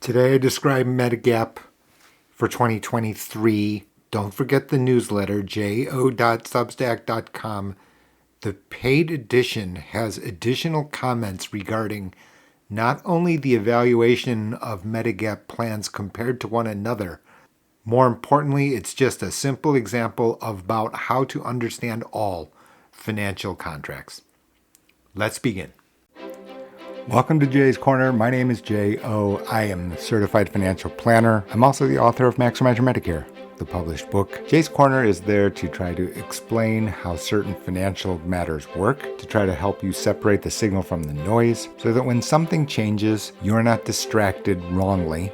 Today I describe Medigap for 2023. Don't forget the newsletter, jo.substack.com. The paid edition has additional comments regarding not only the evaluation of Medigap plans compared to one another, more importantly, it's just a simple example about how to understand all financial contracts. Let's begin. Welcome to Jay's Corner. My name is J.O. I am the certified financial planner. I'm also the author of Maximize Your Medicare, the published book. Jay's Corner is there to try to explain how certain financial matters work, to try to help you separate the signal from the noise, so that when something changes, you're not distracted wrongly,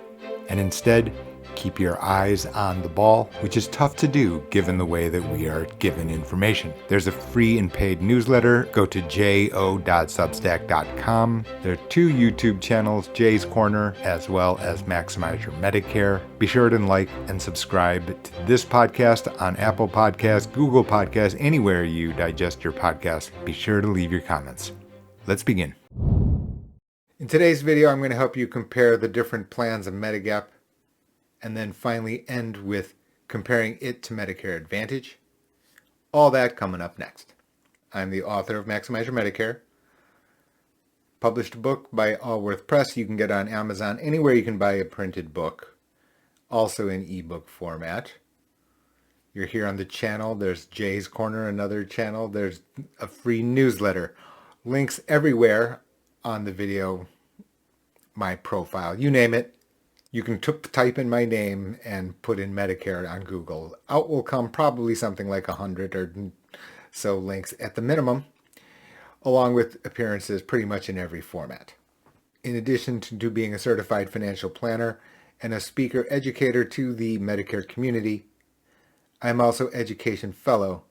and instead keep your eyes on the ball, which is tough to do given the way that we are given information. There's a free and paid newsletter. Go to jo.substack.com. There are 2 YouTube channels, Jay's Corner as well as Maximize Your Medicare. Be sure to like and subscribe to this podcast on Apple Podcasts, Google Podcasts, anywhere you digest your podcast. Be sure to leave your comments. Let's begin. In today's video, I'm going to help you compare the different plans of Medigap, and then finally end with comparing it to Medicare Advantage. All that coming up next. I'm the author of Maximize Your Medicare. Published a book by Allworth Press. You can get on Amazon, anywhere you can buy a printed book. Also in ebook format. You're here on the channel. There's Jay's Corner, another channel. There's a free newsletter. Links everywhere on the video, my profile, you name it. You can type in my name and put in Medicare on Google. Out will come probably something like 100 or so links at the minimum, along with appearances pretty much in every format. In addition to being a certified financial planner and a speaker educator to the Medicare community, I'm also Education Fellow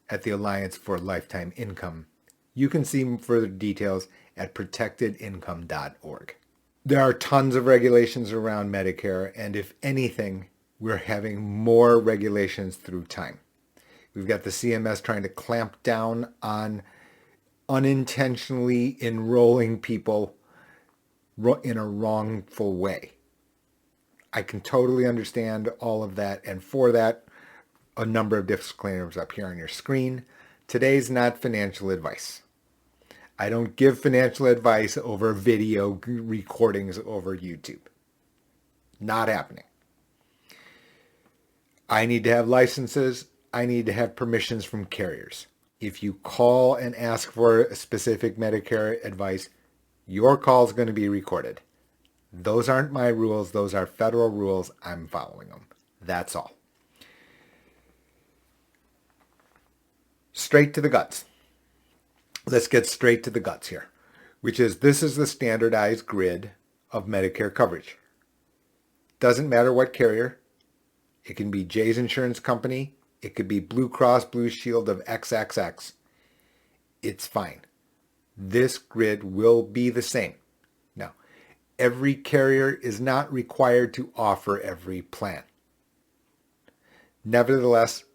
at the Alliance for Lifetime Income. You can see further details at protectedincome.org. There are tons of regulations around Medicare, and if anything, we're having more regulations through time. We've got the CMS trying to clamp down on unintentionally enrolling people in a wrongful way. I can totally understand all of that, and for that, a number of disclaimers up here on your screen. Today's not financial advice. I don't give financial advice over video recordings over YouTube. Not happening. I need to have licenses. I need to have permissions from carriers. If you call and ask for a specific Medicare advice, your call is going to be recorded. Those aren't my rules. Those are federal rules. I'm following them. That's all. Straight to the guts. Let's get straight to the guts here, which is this is the standardized grid of Medicare coverage. Doesn't matter what carrier. It can be Jay's Insurance Company. It could be Blue Cross Blue Shield of XXX. It's fine. This grid will be the same. Now, every carrier is not required to offer every plan. Nevertheless,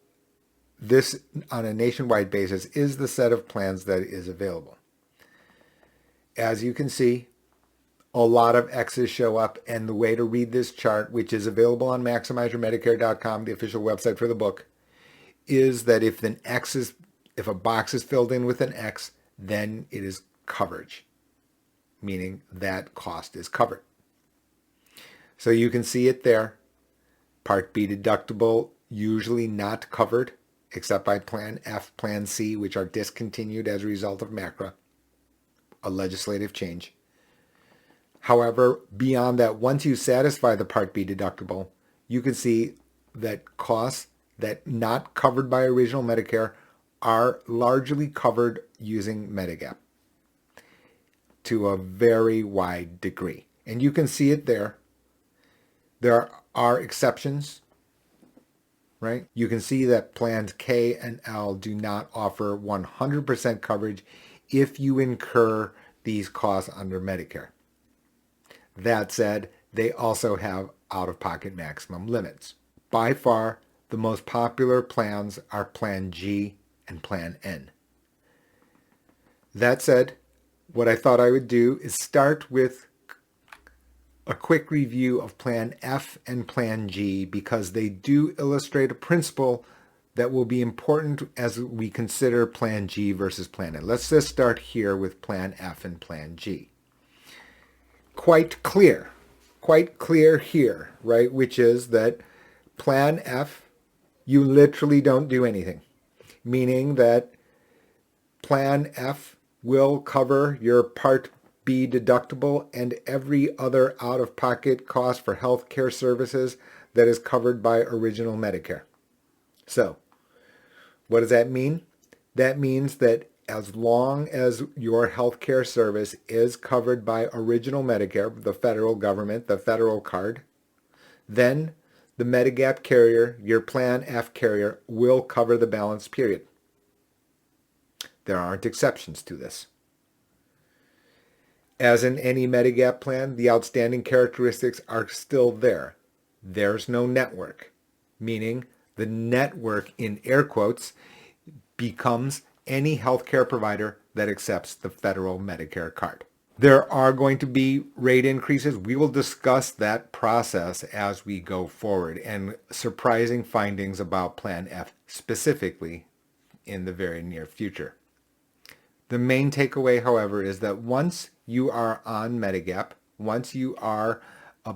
this, on a nationwide basis, is the set of plans that is available. As you can see, a lot of X's show up, and the way to read this chart, which is available on MaximizeYourMedicare.com, the official website for the book, is that if a box is filled in with an X, then it is coverage, meaning that cost is covered. So you can see it there. Part B deductible, usually not covered, except by Plan F, Plan C, which are discontinued as a result of MACRA, a legislative change. However, beyond that, once you satisfy the Part B deductible, you can see that costs that not covered by original Medicare are largely covered using Medigap to a very wide degree. And you can see it there. There are exceptions. Right? You can see that plans K and L do not offer 100% coverage if you incur these costs under Medicare. That said, they also have out-of-pocket maximum limits. By far, the most popular plans are Plan G and Plan N. That said, what I thought I would do is start with a quick review of Plan F and Plan G because they do illustrate a principle that will be important as we consider Plan G versus Plan N. Let's just start here with Plan F and Plan G. Quite clear here, right? Which is that Plan F, you literally don't do anything, meaning that Plan F will cover your Part B deductible and every other out-of-pocket cost for health care services that is covered by original Medicare. So, what does that mean? That means that as long as your health care service is covered by original Medicare, the federal government, the federal card, then the Medigap carrier, your Plan F carrier, will cover the balance, period. There aren't exceptions to this. As in any Medigap plan, the outstanding characteristics are still there. There's no network, meaning the network, in air quotes, becomes any healthcare provider that accepts the federal Medicare card. There are going to be rate increases. We will discuss that process as we go forward and surprising findings about Plan F specifically in the very near future. The main takeaway, however, is that once you are on Medigap, once you are a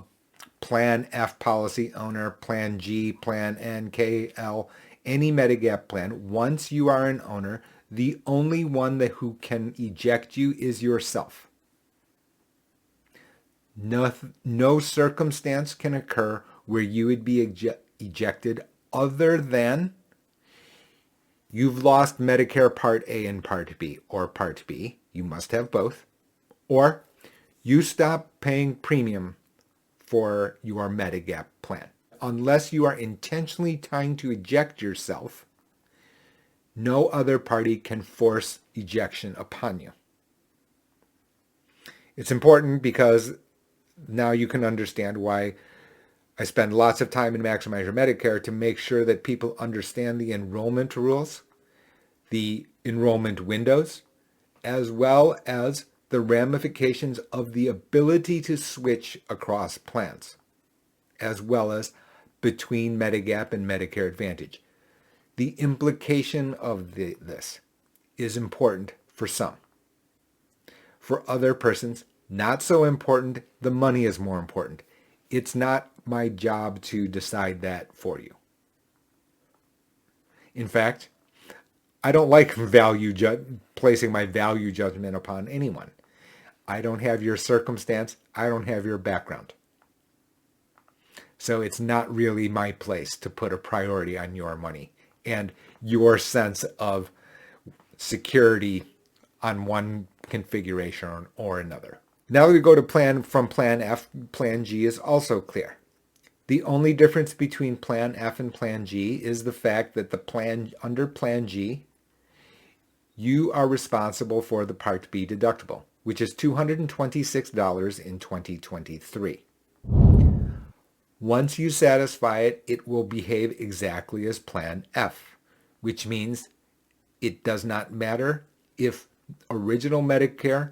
Plan F policy owner, Plan G, Plan N, K, L, any Medigap plan, once you are an owner, the only one who can eject you is yourself. No circumstance can occur where you would be ejected other than you've lost Medicare Part A and Part B, or Part B, you must have both, or you stop paying premium for your Medigap plan. Unless you are intentionally trying to eject yourself, no other party can force ejection upon you. It's important because now you can understand why I spend lots of time in Maximize Your Medicare to make sure that people understand the enrollment rules, the enrollment windows, as well as the ramifications of the ability to switch across plans, as well as between Medigap and Medicare Advantage. The implication of this is important for some. For other persons, not so important. The money is more important. It's not my job to decide that for you. In fact, I don't like placing my value judgment upon anyone. I don't have your circumstance. I don't have your background. So it's not really my place to put a priority on your money and your sense of security on one configuration or another. Now we go to Plan F, Plan G is also clear. The only difference between Plan F and Plan G is the fact that under Plan G, you are responsible for the Part B deductible, which is $226 in 2023. Once you satisfy it, it will behave exactly as Plan F, which means it does not matter if original Medicare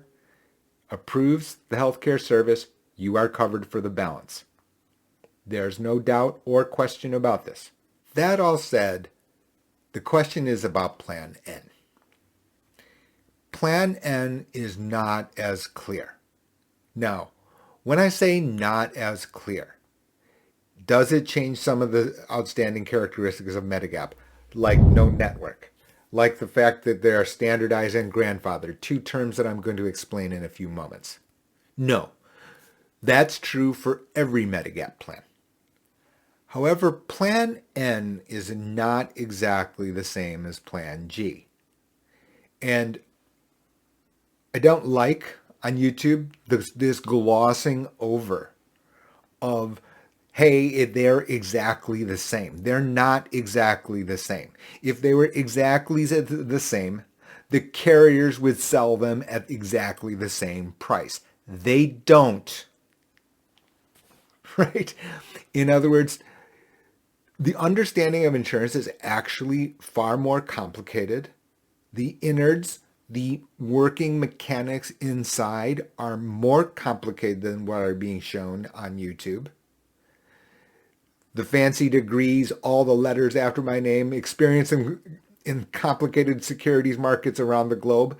approves the healthcare service, you are covered for the balance. There's no doubt or question about this. That all said, the question is about Plan N. Plan N is not as clear. Now, when I say not as clear, does it change some of the outstanding characteristics of Medigap, like no network, like the fact that they are standardized and grandfathered, two terms that I'm going to explain in a few moments? No, that's true for every Medigap plan. However, Plan N is not exactly the same as Plan G. And I don't like on YouTube this glossing over of, hey, they're exactly the same. They're not exactly the same. If they were exactly the same, the carriers would sell them at exactly the same price. They don't. Right? In other words, the understanding of insurance is actually far more complicated. The innards The working mechanics inside are more complicated than what are being shown on YouTube. The fancy degrees, all the letters after my name, experience in complicated securities markets around the globe.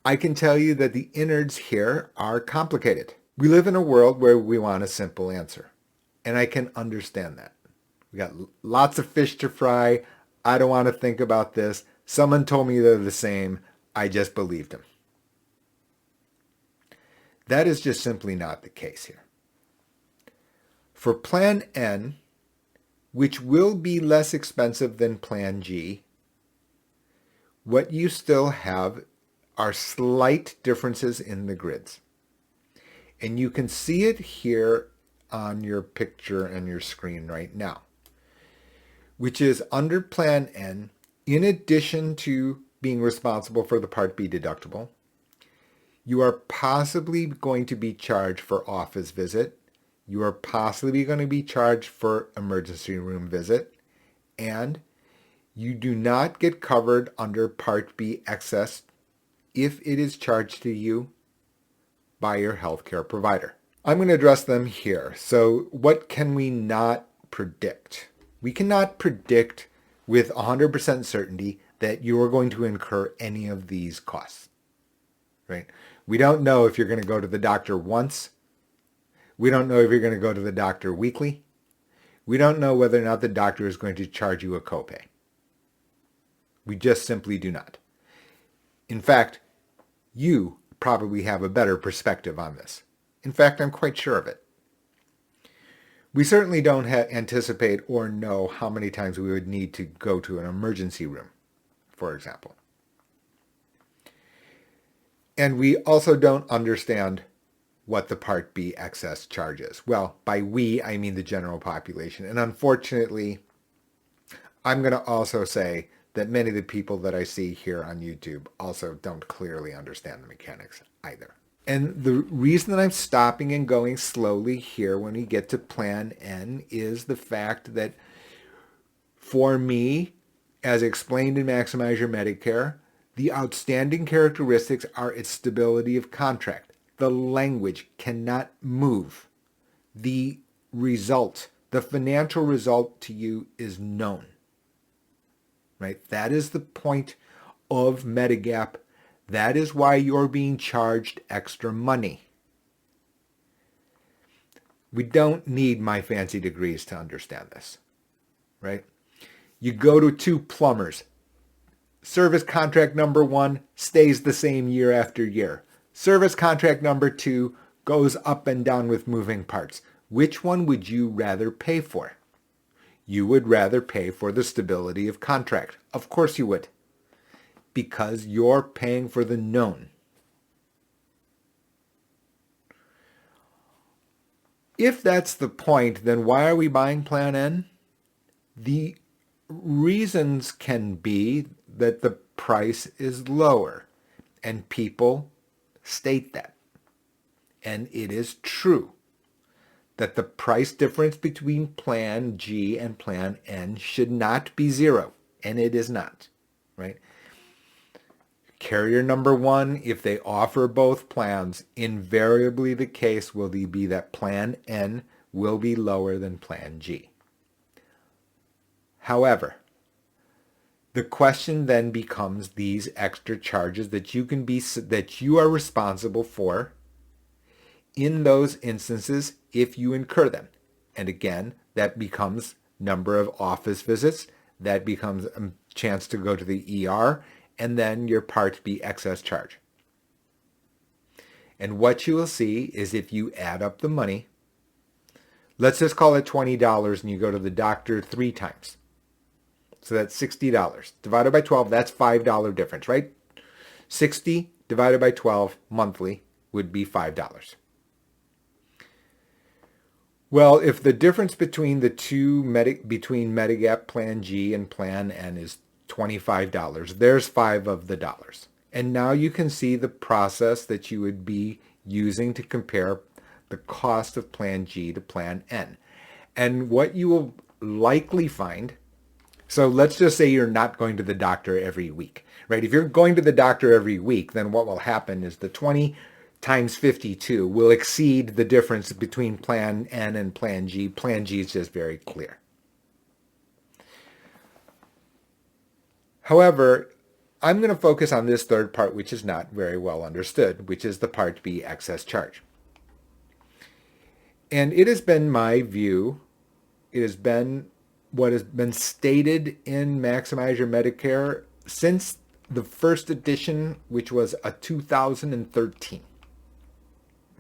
I can tell you that the innards here are complicated. We live in a world where we want a simple answer, and I can understand that. We got lots of fish to fry. I don't want to think about this. Someone told me they're the same. I just believed them. That is just simply not the case here. For Plan N, which will be less expensive than Plan G, what you still have are slight differences in the grids. And you can see it here on your picture and your screen right now, which is under Plan N, in addition to being responsible for the Part B deductible, you are possibly going to be charged for office visit. You are possibly going to be charged for emergency room visit. And you do not get covered under Part B excess if it is charged to you by your healthcare provider. I'm going to address them here. So what can we not predict? We cannot predict with 100% certainty that you are going to incur any of these costs, right? We don't know if you're going to go to the doctor once. We don't know if you're going to go to the doctor weekly. We don't know whether or not the doctor is going to charge you a copay. We just simply do not. In fact, you probably have a better perspective on this. In fact, I'm quite sure of it. We certainly don't anticipate or know how many times we would need to go to an emergency room, for example. And we also don't understand what the Part B excess charges. Well, by we, I mean the general population. And unfortunately, I'm going to also say that many of the people that I see here on YouTube also don't clearly understand the mechanics either. And the reason that I'm stopping and going slowly here when we get to Plan N is the fact that for me, as explained in Maximize Your Medicare, the outstanding characteristics are its stability of contract. The language cannot move. The result, the financial result to you is known. Right? That is the point of Medigap. That is why you're being charged extra money. We don't need my fancy degrees to understand this, right? You go to two plumbers. Service contract number 1 stays the same year after year. Service contract number 2 goes up and down with moving parts. Which one would you rather pay for? You would rather pay for the stability of contract. Of course you would. Because you're paying for the known. If that's the point, then why are we buying Plan N? The reasons can be that the price is lower, and people state that. And it is true that the price difference between Plan G and Plan N should not be 0, and it is not, right? Carrier number 1, if they offer both plans, invariably the case will be that Plan N will be lower than Plan G. However, the question then becomes these extra charges that you are responsible for in those instances if you incur them. And again, that becomes number of office visits, that becomes a chance to go to the ER, and then your Part B excess charge. And what you will see is if you add up the money, let's just call it $20 and you go to the doctor 3 times. So that's $60. Divided by 12, that's $5 difference, right? 60 divided by 12 monthly would be $5. Well, if the difference between the two between Medigap Plan G and Plan N is $25, there's 5 of the dollars. And now you can see the process that you would be using to compare the cost of Plan G to Plan N. And what you will likely find, So let's just say you're not going to the doctor every week, right? If you're going to the doctor every week, then what will happen is the 20 times 52 will exceed the difference between Plan N and Plan G. Plan G is just very clear. However, I'm going to focus on this third part, which is not very well understood, which is the Part B excess charge. And it has been my view, it has been what has been stated in Maximize Your Medicare since the first edition, which was a 2013.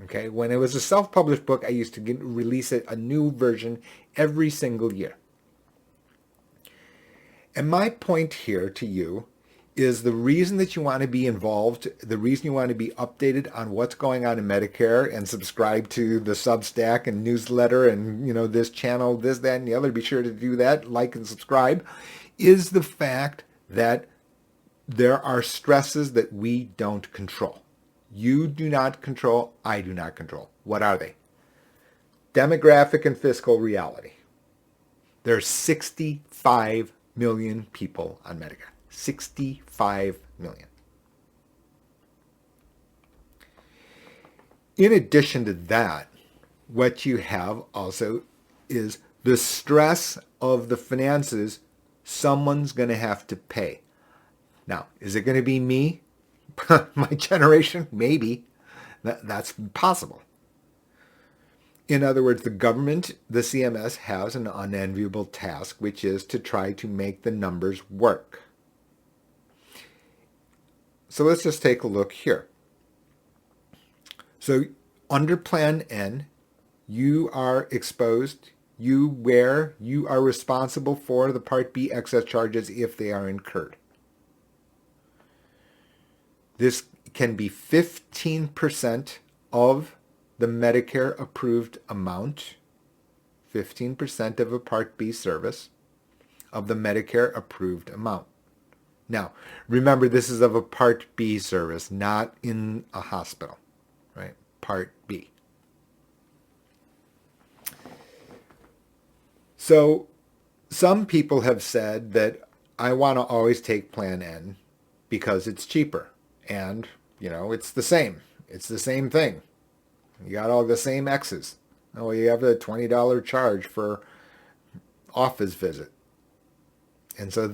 Okay, when it was a self-published book, I used to release a new version every single year. And my point here to you is the reason that you want to be involved, the reason you want to be updated on what's going on in Medicare and subscribe to the Substack and newsletter and, this channel, this, that, and the other, be sure to do that, like and subscribe, is the fact that there are stresses that we don't control. You do not control, I do not control. What are they? Demographic and fiscal reality. There are 65 million people on Medicare. 65 million. In addition to that, what you have also is the stress of the finances someone's going to have to pay. Now, is it going to be me? My generation? Maybe. That's possible. In other words, the government, the CMS, has an unenviable task, which is to try to make the numbers work. So let's just take a look here. So under Plan N, you are exposed, you are responsible for the Part B excess charges if they are incurred. This can be 15% of the Medicare approved amount, 15% of a Part B service of the Medicare approved amount. Now, remember, this is of a Part B service, not in a hospital, right? Part B. So some people have said that I want to always take Plan N because it's cheaper and, it's the same. It's the same thing. You got all the same X's. Oh, you have a $20 charge for office visit. And so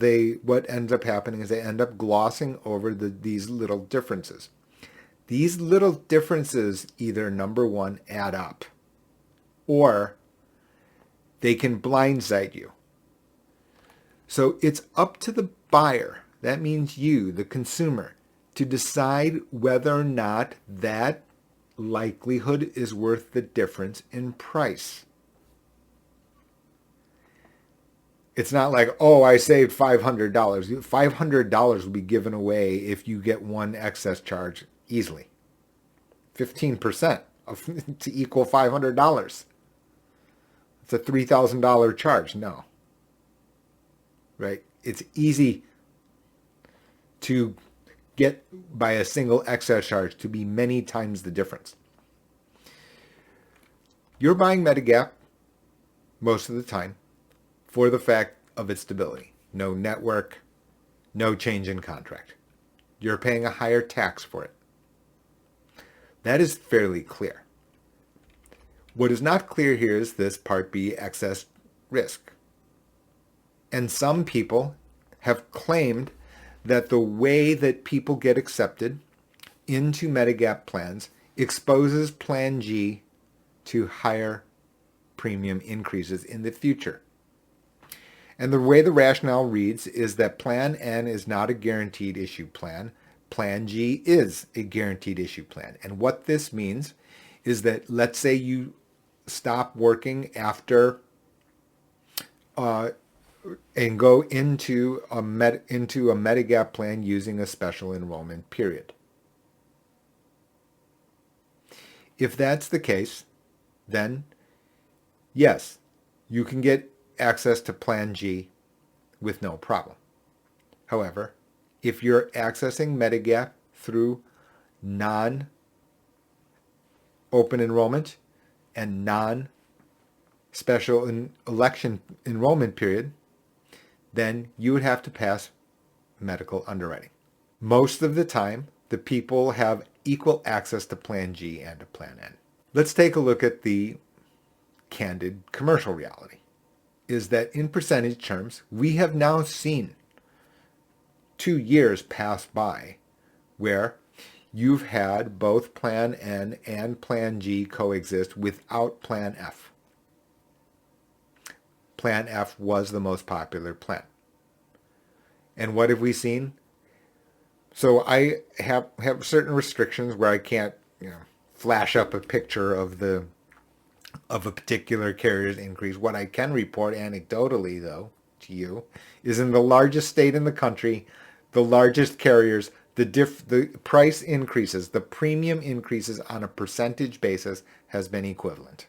what ends up happening is they end up glossing over these little differences. These little differences either, number one, add up, or they can blindside you. So it's up to the buyer, that means you, the consumer, to decide whether or not that likelihood is worth the difference in price. It's not like, oh, I saved $500. $500 will be given away if you get one excess charge easily. 15% to equal $500. It's a $3,000 charge. No. Right? It's easy to get by a single excess charge to be many times the difference. You're buying Medigap most of the time for the fact of its stability. No network, no change in contract. You're paying a higher tax for it. That is fairly clear. What is not clear here is this Part B excess risk. And some people have claimed that the way that people get accepted into Medigap plans exposes Plan G to higher premium increases in the future. And the way the rationale reads is that Plan N is not a guaranteed issue plan. Plan G is a guaranteed issue plan. And what this means is that, let's say you stop working after and go into a Medigap plan using a special enrollment period. If that's the case, then yes, you can get access to Plan G with no problem. However, if you're accessing Medigap through non-open enrollment and non-special election enrollment period, then you would have to pass medical underwriting. Most of the time, the people have equal access to Plan G and to Plan N. Let's take a look at the candid commercial reality. Is that in percentage terms, we have now seen 2 years pass by where you've had both Plan N and Plan G coexist without Plan F. Plan F was the most popular plan. And what have we seen? So I have certain restrictions where I can't, flash up a picture of a particular carrier's increase. What I can report anecdotally, though, to you, is in the largest state in the country, the largest carriers, the price increases, the premium increases on a percentage basis has been equivalent.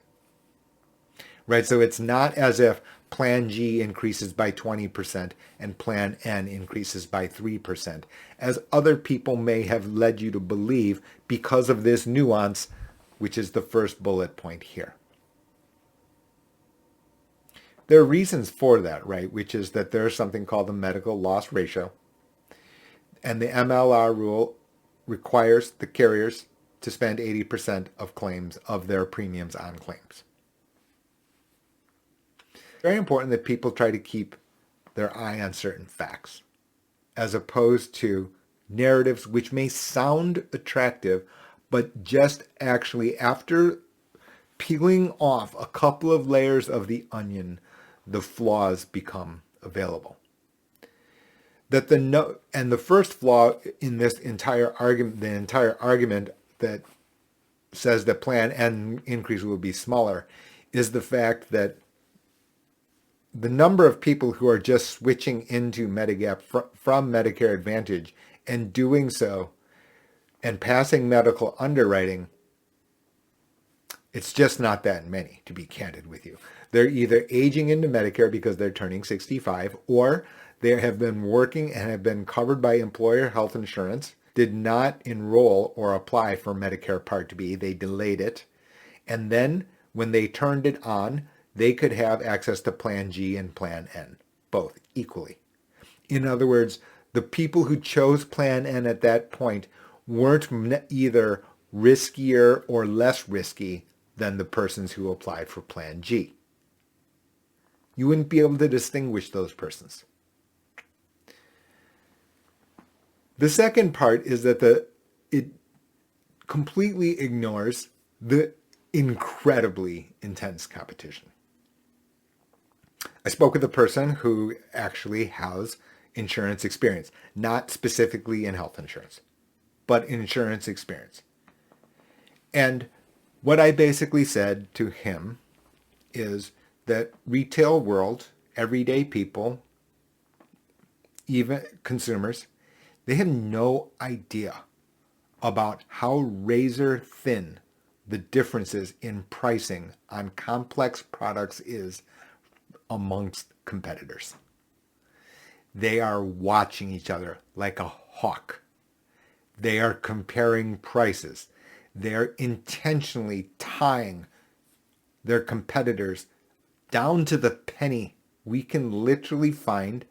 Right? So it's not as if Plan G increases by 20% and Plan N increases by 3%, as other people may have led you to believe because of this nuance, which is the first bullet point here. There are reasons for that, right? Which is that there's something called the medical loss ratio. And the MLR rule requires the carriers to spend 80% of claims of their premiums on claims. Very important that people try to keep their eye on certain facts, as opposed to narratives which may sound attractive, but just actually after peeling off a couple of layers of the onion, the flaws become available. And the first flaw in this entire argument that says that Plan N increase will be smaller, is the fact that the number of people who are just switching into Medigap from Medicare Advantage and doing so and passing medical underwriting, it's just not that many, to be candid with you. They're either aging into Medicare because they're turning 65, or they have been working and have been covered by employer health insurance, did not enroll or apply for Medicare Part B. They delayed it. And then when they turned it on, they could have access to Plan G and Plan N, both equally. In other words, the people who chose Plan N at that point weren't either riskier or less risky than the persons who applied for Plan G. You wouldn't be able to distinguish those persons. The second part is that it completely ignores the incredibly intense competition. I spoke with a person who actually has insurance experience, not specifically in health insurance, but insurance experience. And what I basically said to him is that retail world, everyday people, even consumers, they have no idea about how razor thin the differences in pricing on complex products is amongst competitors. They are watching each other like a hawk. They are comparing prices. They're intentionally tying their competitors down to the penny. We can literally find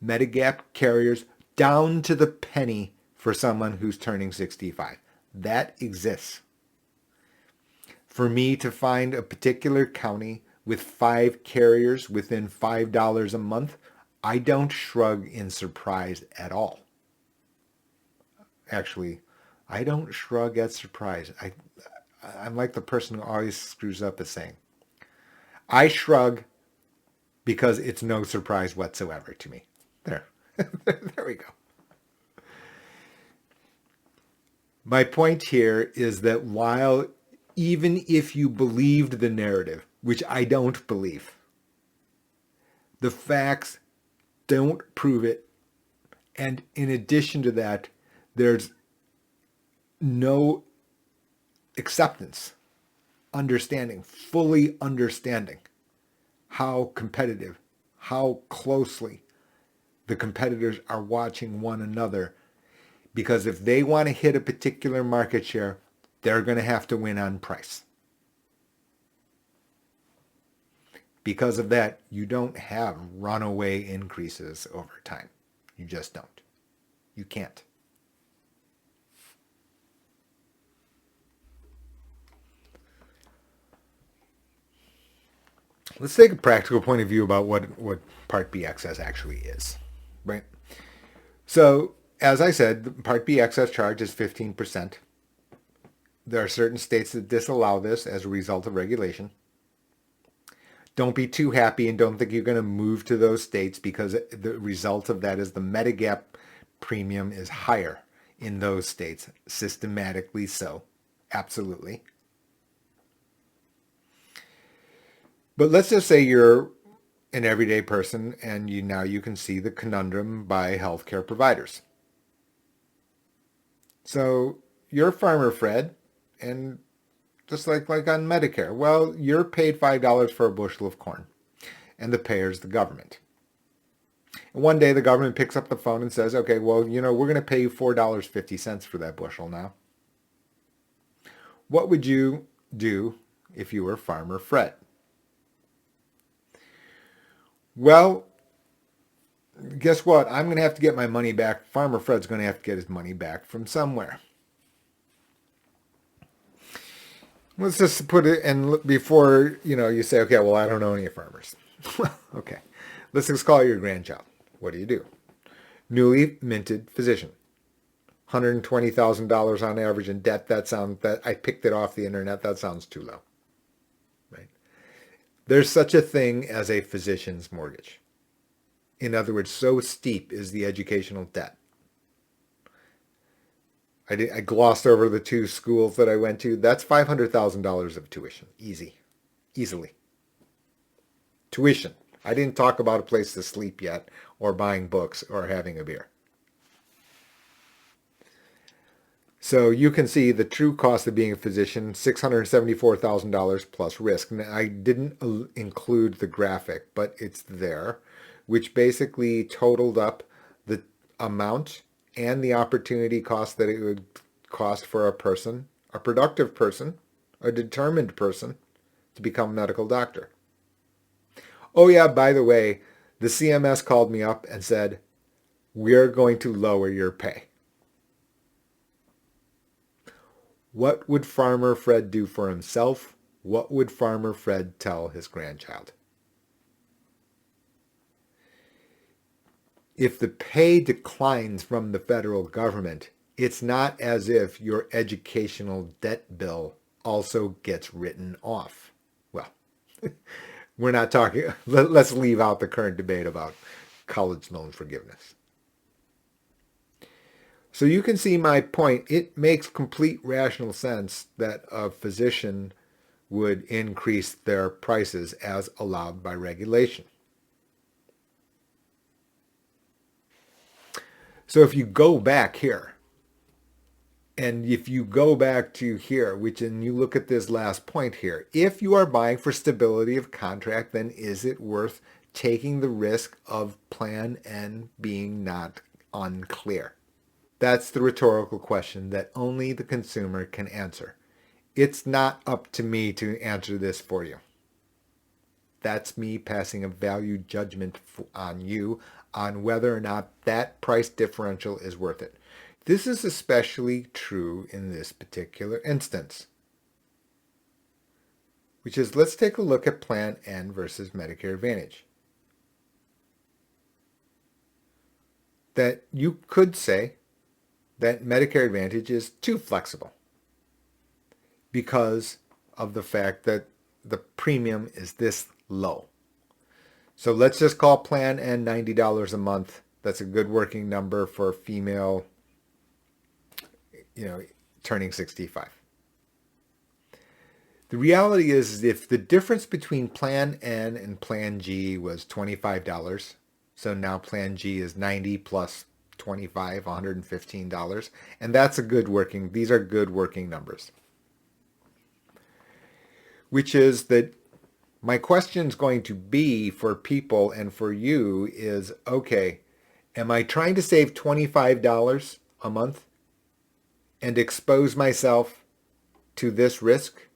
Medigap carriers down to the penny for someone who's turning 65. That exists. For me to find a particular county with 5 carriers within $5 a month, I don't shrug in surprise at all. Actually, I don't shrug at surprise. I'm like the person who always screws up a saying. I shrug because it's no surprise whatsoever to me. There. There we go. My point here is that while even if you believed the narrative, which I don't believe, the facts don't prove it. And in addition to that, there's no acceptance, fully understanding how competitive, how closely the competitors are watching one another. Because if they want to hit a particular market share, they're going to have to win on price. Because of that, you don't have runaway increases over time. You just don't. You can't. Let's take a practical point of view about what Part B excess actually is, right? So, as I said, the Part B excess charge is 15%. There are certain states that disallow this as a result of regulation. Don't be too happy and don't think you're going to move to those states, because the result of that is the Medigap premium is higher in those states, systematically so. Absolutely. But let's just say you're an everyday person and you can see the conundrum by healthcare providers. So you're Farmer Fred, and just like on Medicare, well, you're paid $5 for a bushel of corn, and the payer's the government. And one day the government picks up the phone and says, okay, well, we're going to pay you $4.50 for that bushel now. What would you do if you were Farmer Fred? Well, guess what? I'm going to have to get my money back. Farmer Fred's going to have to get his money back from somewhere. Let's just put it, and before, you say, okay, well, I don't know any farmers. Okay, let's just call it your grandchild. What do? Newly minted physician. $120,000 on average in debt. That I picked it off the internet. That sounds too low, right? There's such a thing as a physician's mortgage. In other words, so steep is the educational debt. I glossed over the two schools that I went to. That's $500,000 of tuition. Easily. Tuition. I didn't talk about a place to sleep yet, or buying books, or having a beer. So you can see the true cost of being a physician, $674,000 plus risk. Now, I didn't include the graphic, but it's there, which basically totaled up the amount and the opportunity cost that it would cost for a person, a productive person, a determined person, to become a medical doctor. Oh yeah, by the way, the CMS called me up and said, we're going to lower your pay. What would Farmer Fred do for himself? What would Farmer Fred tell his grandchild? If the pay declines from the federal government, it's not as if your educational debt bill also gets written off. Well, we're not talking, let's leave out the current debate about college loan forgiveness. So you can see my point. It makes complete rational sense that a physician would increase their prices as allowed by regulation. So if you go back here, and if you go back to here, and you look at this last point here, if you are buying for stability of contract, then is it worth taking the risk of Plan N being not unclear? That's the rhetorical question that only the consumer can answer. It's not up to me to answer this for you. That's me passing a value judgment on you on whether or not that price differential is worth it. This is especially true in this particular instance, which is, let's take a look at Plan N versus Medicare Advantage. That you could say that Medicare Advantage is too flexible because of the fact that the premium is this low. So let's just call Plan N $90 a month. That's a good working number for a female, turning 65. The reality is, if the difference between Plan N and Plan G was $25, so now Plan G is 90 plus 25, $115, and these are good working numbers. Which is that my question is going to be for people and for you is, okay, am I trying to save $25 a month and expose myself to this risk?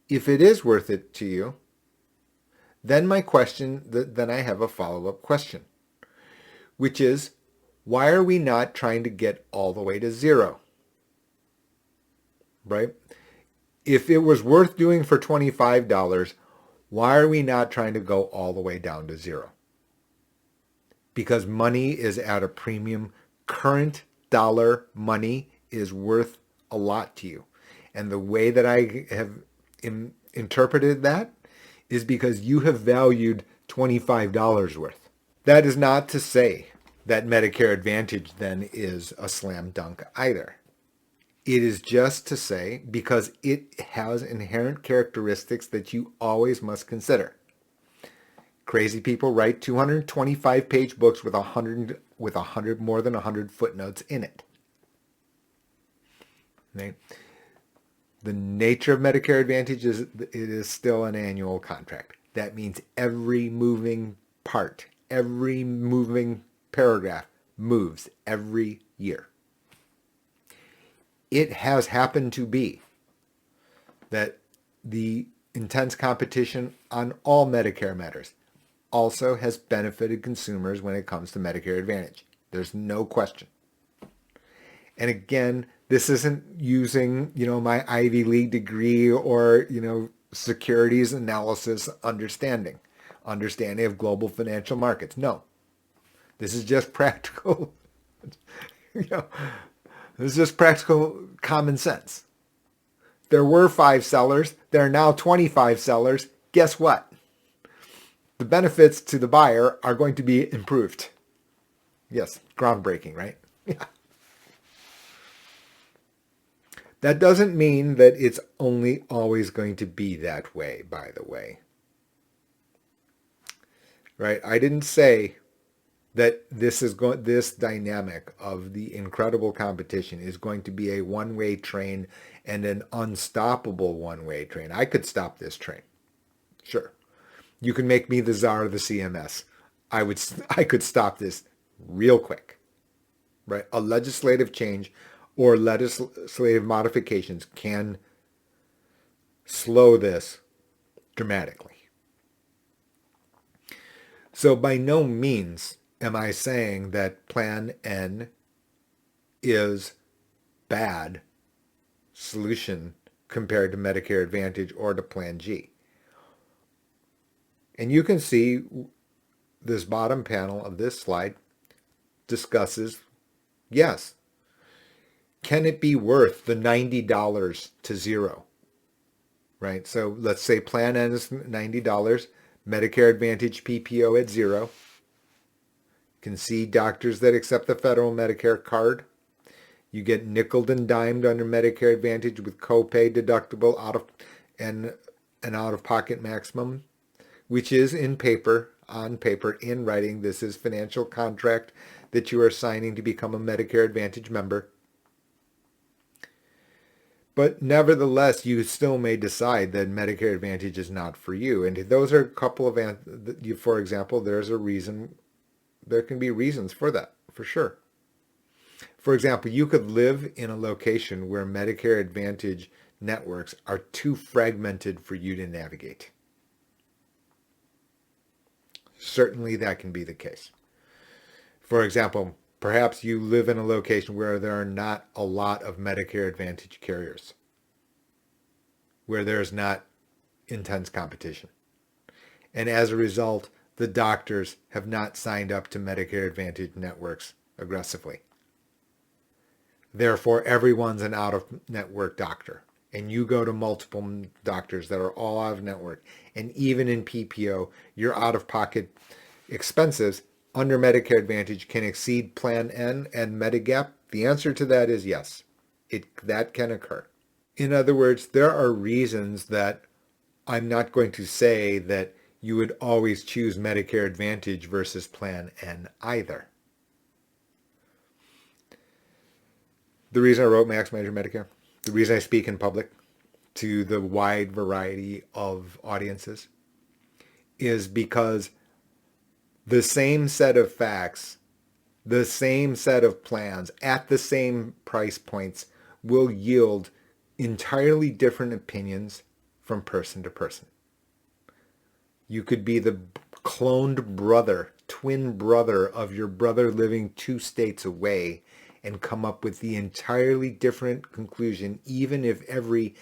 If it is worth it to you, then then I have a follow-up question, which is, why are we not trying to get all the way to zero? Right? If it was worth doing for $25, why are we not trying to go all the way down to zero? Because money is at a premium. Current dollar money is worth a lot to you. And the way that I have interpreted that is because you have valued $25 worth. That is not to say that Medicare Advantage then is a slam dunk either. It is just to say because it has inherent characteristics that you always must consider. Crazy people write 225-page books with more than 100 footnotes in it. Right? The nature of Medicare Advantage is it is still an annual contract. That means every moving part, every moving paragraph moves every year. It has happened to be that the intense competition on all Medicare matters also has benefited consumers when it comes to Medicare Advantage. There's no question. And again, this isn't using, my Ivy League degree or, securities analysis understanding of global financial markets. No. This is just practical, this is just practical common sense. There were 5 sellers. There are now 25 sellers. Guess what? The benefits to the buyer are going to be improved. Yes, groundbreaking, right? Yeah. That doesn't mean that it's only always going to be that way, by the way. Right? I didn't say that this dynamic of the incredible competition is going to be a one-way train and an unstoppable one-way train. I could stop this train. Sure. You can make me the czar of the CMS. I could stop this real quick. Right? A legislative change or legislative modifications can slow this dramatically. So by no means am I saying that Plan N is bad solution compared to Medicare Advantage or to Plan G. And you can see this bottom panel of this slide discusses, yes, can it be worth the $90 to zero? Right? So let's say Plan N is $90, Medicare Advantage PPO at zero. You can see doctors that accept the federal Medicare card. You get nickeled and dimed under Medicare Advantage with copay, deductible, out-of-pocket maximum, which is on paper, in writing. This is financial contract that you are signing to become a Medicare Advantage member. But nevertheless, you still may decide that Medicare Advantage is not for you. And those are a couple of, for example, there's a reason, there can be reasons for that, for sure. For example, you could live in a location where Medicare Advantage networks are too fragmented for you to navigate. Certainly that can be the case. For example, perhaps you live in a location where there are not a lot of Medicare Advantage carriers, where there's not intense competition. And as a result, the doctors have not signed up to Medicare Advantage networks aggressively. Therefore, everyone's an out-of-network doctor. And you go to multiple doctors that are all out-of-network. And even in PPO, your out-of-pocket expenses under Medicare Advantage can exceed Plan N and Medigap. The answer to that is yes. That can occur. In other words, there are reasons that I'm not going to say that you would always choose Medicare Advantage versus Plan N either. The reason I wrote Maximize Your Medicare, the reason I speak in public to the wide variety of audiences, is because the same set of facts, the same set of plans at the same price points will yield entirely different opinions from person to person. You could be the cloned brother, twin brother of your brother living 2 states away and come up with the entirely different conclusion, even if every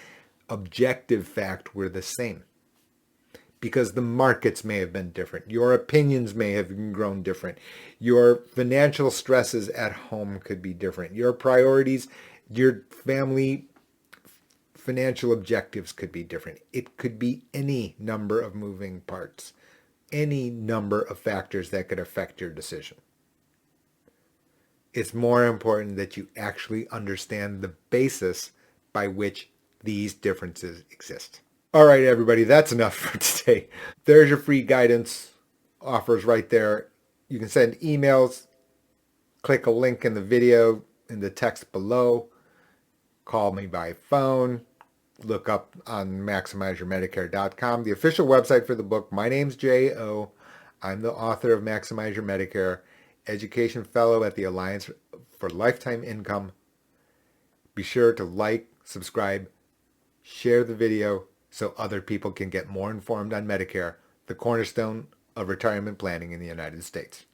objective fact were the same. Because the markets may have been different. Your opinions may have grown different. Your financial stresses at home could be different. Your priorities, your family financial objectives could be different. It could be any number of moving parts, any number of factors that could affect your decision. It's more important that you actually understand the basis by which these differences exist. All right, everybody, that's enough for today. There's your free guidance offers right there. You can send emails, click a link in the video, in the text below, call me by phone, look up on MaximizeYourMedicare.com, the official website for the book. My name's J.O. I'm the author of Maximize Your Medicare, education fellow at the Alliance for Lifetime Income. Be sure to like, subscribe, share the video so other people can get more informed on Medicare, the cornerstone of retirement planning in the United States.